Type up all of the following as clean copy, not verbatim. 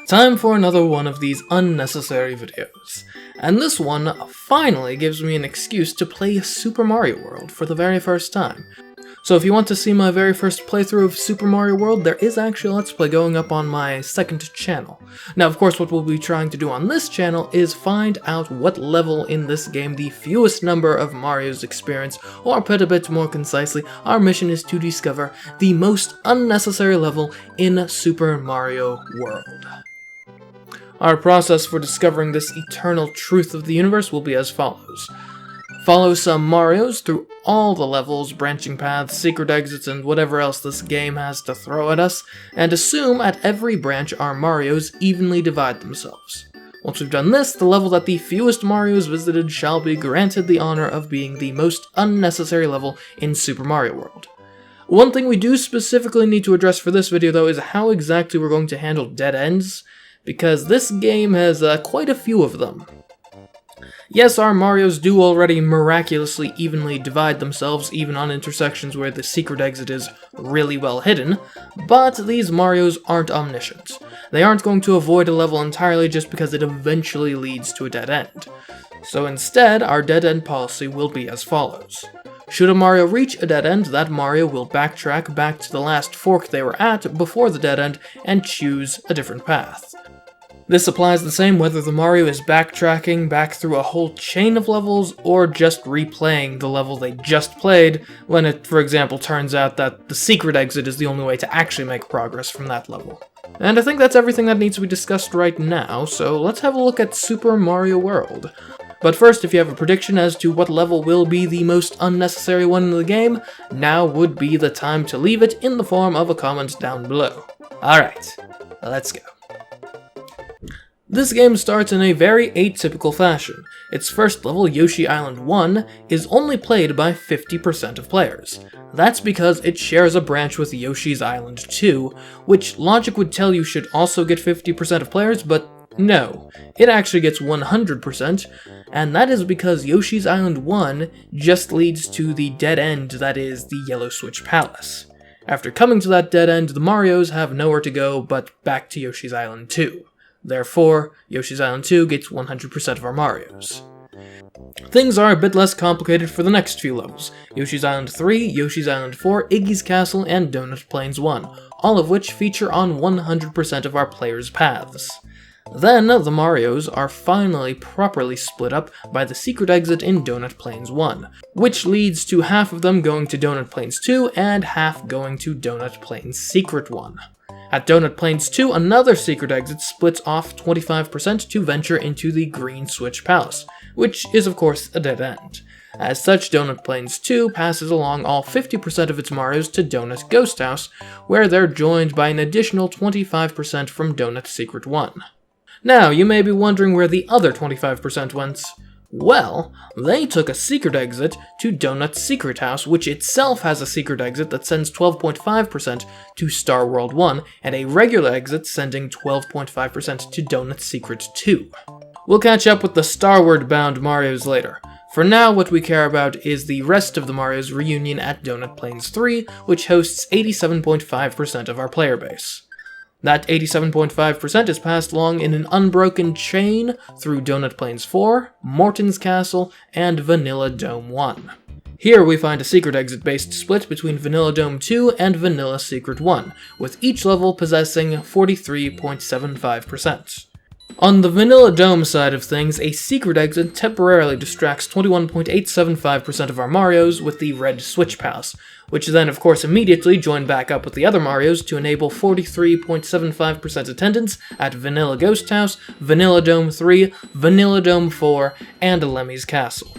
Time for another one of these unnecessary videos. And this one finally gives me an excuse to play Super Mario World for the very first time. So if you want to see my very first playthrough of Super Mario World, there is actually a Let's Play going up on my second channel. Now of course what we'll be trying to do on this channel is find out what level in this game the fewest number of Marios experience, or put a bit more concisely, our mission is to discover the most unnecessary level in Super Mario World. Our process for discovering this eternal truth of the universe will be as follows. Follow some Marios through all the levels, branching paths, secret exits, and whatever else this game has to throw at us, and assume at every branch our Marios evenly divide themselves. Once we've done this, the level that the fewest Marios visited shall be granted the honor of being the most unnecessary level in Super Mario World. One thing we do specifically need to address for this video though is how exactly we're going to handle dead ends, because this game has quite a few of them. Yes, our Marios do already miraculously evenly divide themselves even on intersections where the secret exit is really well hidden, but these Marios aren't omniscient. They aren't going to avoid a level entirely just because it eventually leads to a dead end. So instead, our dead end policy will be as follows. Should a Mario reach a dead end, that Mario will backtrack back to the last fork they were at before the dead end and choose a different path. This applies the same whether the Mario is backtracking back through a whole chain of levels or just replaying the level they just played when it, for example, turns out that the secret exit is the only way to actually make progress from that level. And I think that's everything that needs to be discussed right now, so let's have a look at Super Mario World. But first, if you have a prediction as to what level will be the most unnecessary one in the game, now would be the time to leave it in the form of a comment down below. Alright, let's go. This game starts in a very atypical fashion. Its first level, Yoshi Island 1, is only played by 50% of players. That's because it shares a branch with Yoshi's Island 2, which logic would tell you should also get 50% of players, but no, it actually gets 100%, and that is because Yoshi's Island 1 just leads to the dead end that is the Yellow Switch Palace. After coming to that dead end, the Marios have nowhere to go but back to Yoshi's Island 2. Therefore, Yoshi's Island 2 gets 100% of our Marios. Things are a bit less complicated for the next few levels. Yoshi's Island 3, Yoshi's Island 4, Iggy's Castle, and Donut Plains 1, all of which feature on 100% of our players' paths. Then, the Marios are finally properly split up by the secret exit in Donut Plains 1, which leads to half of them going to Donut Plains 2 and half going to Donut Plains Secret 1. At Donut Plains 2, another secret exit splits off 25% to venture into the Green Switch Palace, which is of course a dead end. As such, Donut Plains 2 passes along all 50% of its Marios to Donut Ghost House, where they're joined by an additional 25% from Donut Secret 1. Now, you may be wondering where the other 25% went. Well, they took a secret exit to Donut's Secret House, which itself has a secret exit that sends 12.5% to Star World 1, and a regular exit sending 12.5% to Donut's Secret 2. We'll catch up with the Starward-bound Marios later. For now, what we care about is the rest of the Marios reunion at Donut Plains 3, which hosts 87.5% of our player base. That 87.5% is passed along in an unbroken chain through Donut Plains 4, Morton's Castle, and Vanilla Dome 1. Here we find a secret exit-based split between Vanilla Dome 2 and Vanilla Secret 1, with each level possessing 43.75%. On the Vanilla Dome side of things, a secret exit temporarily distracts 21.875% of our Marios with the Red Switch Palace, which then of course immediately join back up with the other Marios to enable 43.75% attendance at Vanilla Ghost House, Vanilla Dome 3, Vanilla Dome 4, and Lemmy's Castle.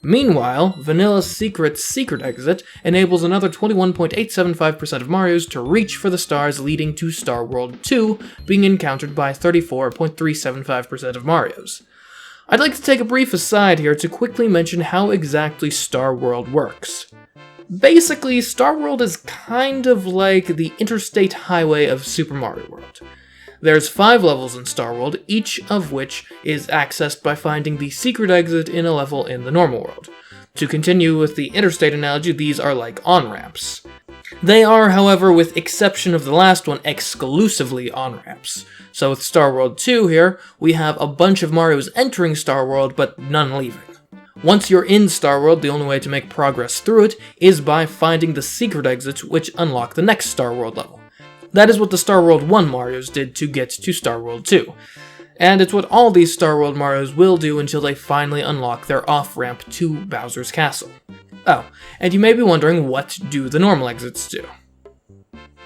Meanwhile, Vanilla's secret exit enables another 21.875% of Marios to reach for the stars leading to Star World 2, being encountered by 34.375% of Marios. I'd like to take a brief aside here to quickly mention how exactly Star World works. Basically, Star World is kind of like the interstate highway of Super Mario World. There's 5 levels in Star World, each of which is accessed by finding the secret exit in a level in the normal world. To continue with the interstate analogy, these are like on-ramps. They are, however, with exception of the last one, exclusively on-ramps. So with Star World 2 here, we have a bunch of Marios entering Star World, but none leaving. Once you're in Star World, the only way to make progress through it is by finding the secret exits which unlock the next Star World level. That is what the Star World 1 Marios did to get to Star World 2. And it's what all these Star World Marios will do until they finally unlock their off-ramp to Bowser's Castle. Oh, and you may be wondering, what do the normal exits do?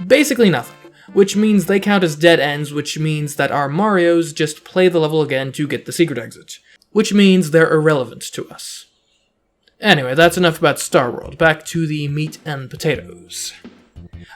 Basically nothing, which means they count as dead ends, which means that our Marios just play the level again to get the secret exit, which means they're irrelevant to us. Anyway, that's enough about Star World, back to the meat and potatoes.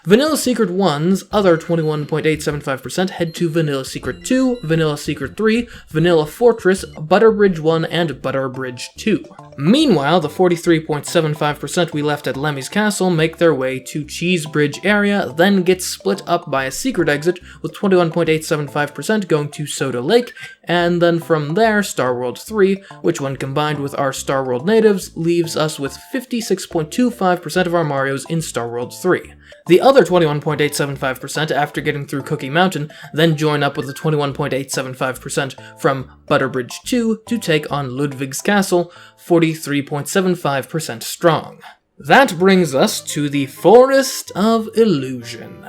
Vanilla Secret 1's other 21.875% head to Vanilla Secret 2, Vanilla Secret 3, Vanilla Fortress, Butter Bridge 1, and Butter Bridge 2. Meanwhile, the 43.75% we left at Lemmy's Castle make their way to Cheese Bridge area, then get split up by a secret exit, with 21.875% going to Soda Lake, and then from there, Star World 3, which when combined with our Star World natives, leaves us with 56.25% of our Marios in Star World 3. The other 21.875% after getting through Cookie Mountain then join up with the 21.875% from Butter Bridge 2 to take on Ludwig's Castle, 43.75% strong. That brings us to the Forest of Illusion.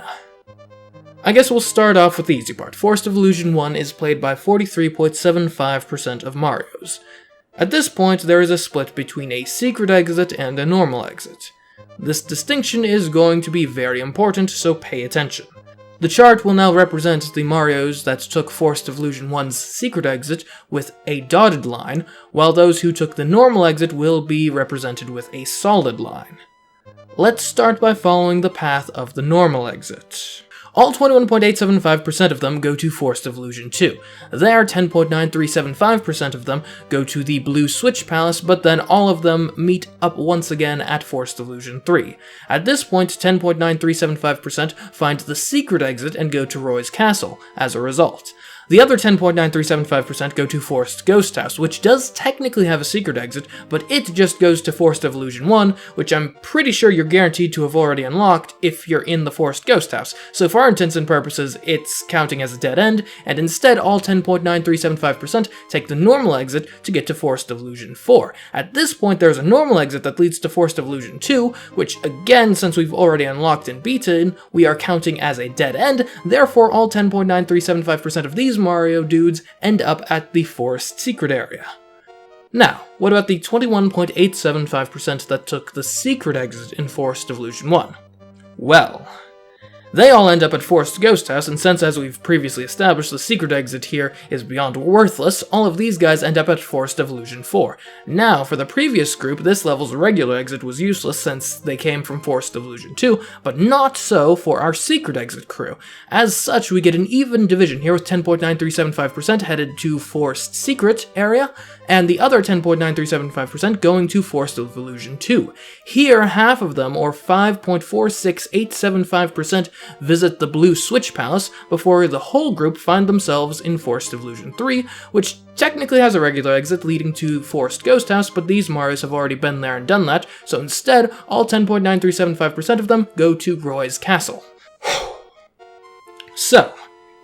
I guess we'll start off with the easy part. Forest of Illusion 1 is played by 43.75% of Marios. At this point, there is a split between a secret exit and a normal exit. This distinction is going to be very important, so pay attention. The chart will now represent the Marios that took Forest of Illusion 1's secret exit with a dotted line, while those who took the normal exit will be represented with a solid line. Let's start by following the path of the normal exit. All 21.875% of them go to Forest of Illusion 2. There, 10.9375% of them go to the Blue Switch Palace, but then all of them meet up once again at Forest of Illusion 3. At this point, 10.9375% find the secret exit and go to Roy's Castle as a result. The other 10.9375% go to Forest Ghost House, which does technically have a secret exit, but it just goes to Forest of Illusion 1, which I'm pretty sure you're guaranteed to have already unlocked if you're in the Forest Ghost House. So for our intents and purposes, it's counting as a dead end, and instead all 10.9375% take the normal exit to get to Forest of Illusion 4. At this point, there's a normal exit that leads to Forest of Illusion 2, which again, since we've already unlocked and beaten, we are counting as a dead end, therefore all 10.9375% of these Mario dudes end up at the forest secret area. Now, what about the 21.875% that took the secret exit in Forest of Illusion 1? Well, they all end up at Forest Ghost House, and since, as we've previously established, the secret exit here is beyond worthless, all of these guys end up at Forest of Illusion 4. Now, for the previous group, this level's regular exit was useless since they came from Forest of Illusion 2, but not so for our secret exit crew. As such, we get an even division here with 10.9375% headed to Forest Secret area, and the other 10.9375% going to Forest of Illusion 2. Here, half of them, or 5.46875%, visit the Blue Switch Palace before the whole group find themselves in Forest of Illusion 3, which technically has a regular exit leading to Forest Ghost House, but these Marios have already been there and done that, so instead, all 10.9375% of them go to Roy's Castle. So,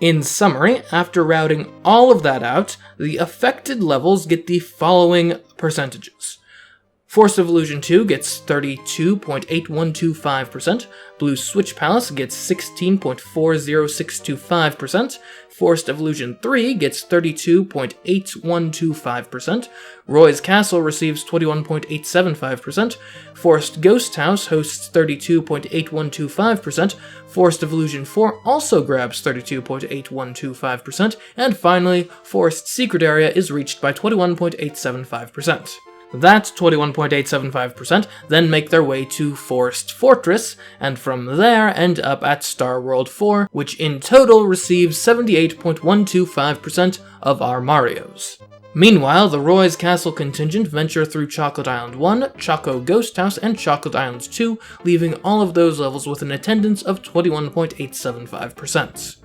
in summary, after routing all of that out, the affected levels get the following percentages. Forest of Illusion 2 gets 32.8125%, Blue Switch Palace gets 16.40625%, Forest of Illusion 3 gets 32.8125%, Roy's Castle receives 21.875%, Forest Ghost House hosts 32.8125%, Forest of Illusion 4 also grabs 32.8125%, and finally, Forest Secret Area is reached by 21.875%. That 21.875% then make their way to Forest Fortress, and from there end up at Star World 4, which in total receives 78.125% of our Marios. Meanwhile, the Roy's Castle contingent venture through Chocolate Island 1, Choco-Ghost House, and Chocolate Island 2, leaving all of those levels with an attendance of 21.875%.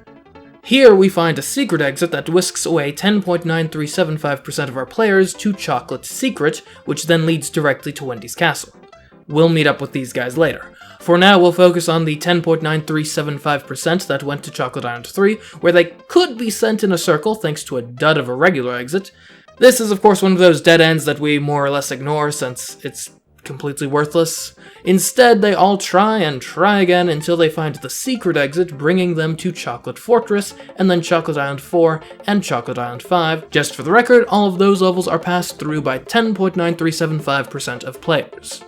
Here we find a secret exit that whisks away 10.9375% of our players to Chocolate Secret, which then leads directly to Wendy's Castle. We'll meet up with these guys later. For now, we'll focus on the 10.9375% that went to Chocolate Island 3, where they could be sent in a circle thanks to a dud of a regular exit. This is of course one of those dead ends that we more or less ignore since it's completely worthless. Instead, they all try and try again until they find the secret exit, bringing them to Chocolate Fortress, and then Chocolate Island 4 and Chocolate Island 5. Just for the record, all of those levels are passed through by 10.9375% of players.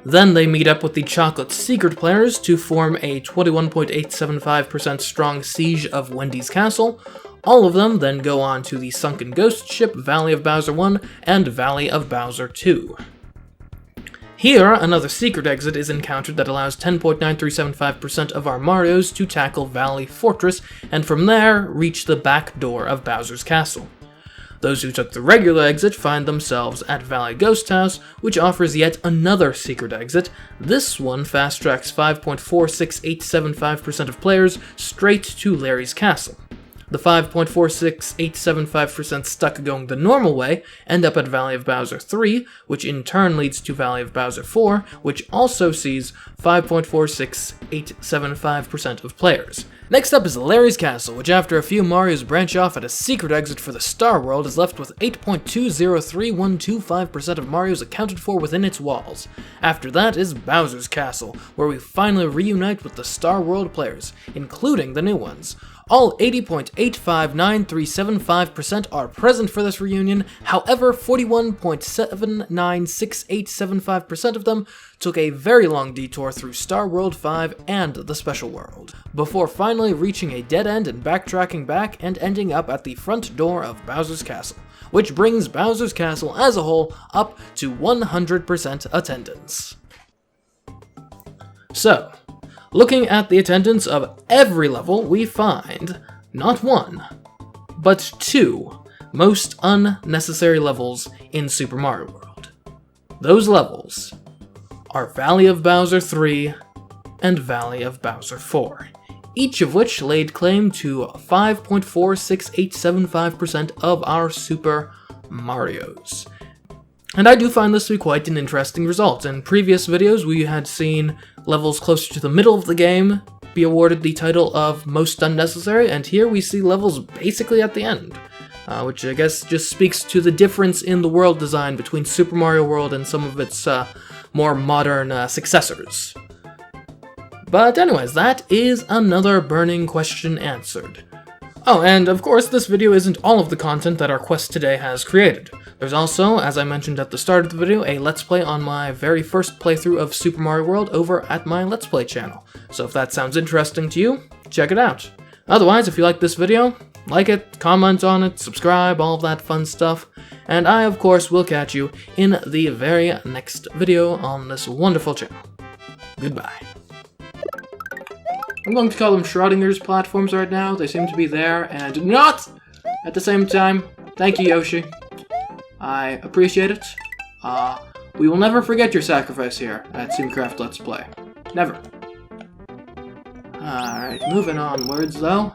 Then they meet up with the Chocolate Secret players to form a 21.875% strong siege of Wendy's Castle. All of them then go on to the sunken ghost ship Valley of Bowser 1 and Valley of Bowser 2. Here, another secret exit is encountered that allows 10.9375% of our Marios to tackle Valley Fortress, and from there, reach the back door of Bowser's Castle. Those who took the regular exit find themselves at Valley Ghost House, which offers yet another secret exit. This one fast-tracks 5.46875% of players straight to Larry's Castle. The 5.46875% stuck going the normal way end up at Valley of Bowser 3, which in turn leads to Valley of Bowser 4, which also sees 5.46875% of players. Next up is Larry's Castle, which after a few Marios branch off at a secret exit for the Star World is left with 8.203125% of Marios accounted for within its walls. After that is Bowser's Castle, where we finally reunite with the Star World players, including the new ones. All 80.859375% are present for this reunion, however 41.796875% of them took a very long detour through Star World 5 and the Special World, before finally reaching a dead end and backtracking back and ending up at the front door of Bowser's Castle, which brings Bowser's Castle as a whole up to 100% attendance. So, looking at the attendance of every level, we find not one, but two most unnecessary levels in Super Mario World. Those levels are Valley of Bowser 3 and Valley of Bowser 4, each of which laid claim to 5.46875% of our Super Marios. And I do find this to be quite an interesting result. In previous videos, we had seen levels closer to the middle of the game be awarded the title of most unnecessary, and here we see levels basically at the end, which I guess just speaks to the difference in the world design between Super Mario World and some of its more modern successors. But anyways, that is another burning question answered. Oh, and of course, this video isn't all of the content that our quest today has created. There's also, as I mentioned at the start of the video, a Let's Play on my very first playthrough of Super Mario World over at my Let's Play channel. So if that sounds interesting to you, check it out. Otherwise, if you like this video, like it, comment on it, subscribe, all of that fun stuff. And I, of course, will catch you in the very next video on this wonderful channel. Goodbye. I'm going to call them Schrodinger's platforms right now. They seem to be there and not at the same time. Thank you, Yoshi. I appreciate it. We will never forget your sacrifice here at CMeeCraft Let's Play. Never. Alright, moving onwards though.